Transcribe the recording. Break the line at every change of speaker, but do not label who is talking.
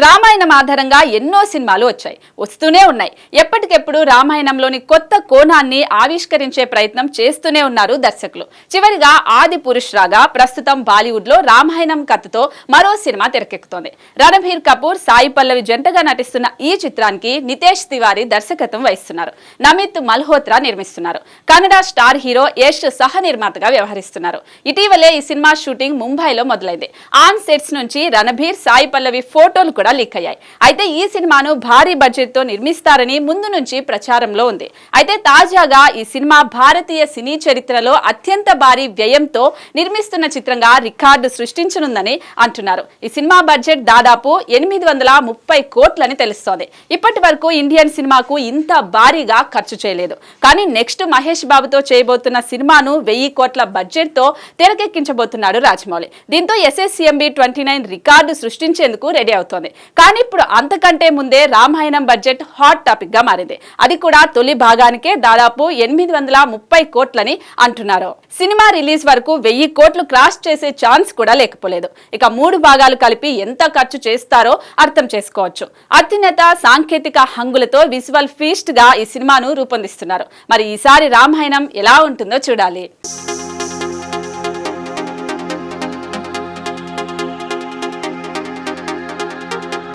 రామాయణం ఆధారంగా ఎన్నో సినిమాలు వచ్చాయి, వస్తూనే ఉన్నాయి. ఎప్పటికెప్పుడు రామాయణంలోని కొత్త కోణాన్ని ఆవిష్కరించే ప్రయత్నం చేస్తూనే ఉన్నారు దర్శకులు. చివరిగా ఆది పురుష్ రాగా ప్రస్తుతం బాలీవుడ్ లో రామాయణం కథతో మరో సినిమా తెరకెక్కుతోంది. రణబీర్ కపూర్, సాయి పల్లవి జంటగా నటిస్తున్న ఈ చిత్రానికి నితేష్ తివారీ దర్శకత్వం వహిస్తున్నారు. నమిత్ మల్హోత్రా నిర్మిస్తున్నారు. కన్నడ స్టార్ హీరో యష్ సహ నిర్మాతగా వ్యవహరిస్తున్నారు. ఇటీవలే ఈ సినిమా షూటింగ్ ముంబైలో మొదలైంది. ఆన్ సెట్స్ నుంచి రణబీర్, సాయి పల్లవి ఫోటోలు కూడా లీక్ అయ్యాయి. అయితే ఈ సినిమాను భారీ బడ్జెట్ తో నిర్మిస్తారని ముందు నుంచి ప్రచారంలో ఉంది. అయితే తాజాగా ఈ సినిమా భారతీయ సినీ చరిత్రలో అత్యంత భారీ వ్యయంతో నిర్మిస్తున్న చిత్రంగా రికార్డు సృష్టించనుందని అంటున్నారు. ఈ సినిమా బడ్జెట్ దాదాపు 830 కోట్లని తెలుస్తోంది. ఇప్పటి వరకు ఇండియన్ సినిమాకు ఇంత భారీగా ఖర్చు చేయలేదు. కానీ నెక్స్ట్ మహేష్ బాబుతో చేయబోతున్న సినిమాను 1000 కోట్ల బడ్జెట్ తో తెరకెక్కించబోతున్నాడు రాజమౌళి. దీంతో SSCMB 29 రికార్డు సృష్టించేందుకు రెడీ అవుతోంది. కానీ ఇప్పుడు అంతకంటే ముందే రామాయణం బడ్జెట్ హాట్ టాపిక్ గా మారింది. అది కూడా తొలి భాగానికే దాదాపు 830 కోట్లని అంటున్నారు. సినిమా రిలీజ్ వరకు 1000 కోట్లు క్రాస్ చేసే ఛాన్స్ కూడా లేకపోలేదు. ఇక 3 భాగాలు కలిపి ఎంత ఖర్చు చేస్తారో అర్థం చేసుకోవచ్చు. అత్యున్నత సాంకేతిక హంగులతో విజువల్ ఫీస్ట్ గా ఈ సినిమాను రూపొందిస్తున్నారు. మరి ఈసారి రామాయణం ఎలా ఉంటుందో చూడాలి.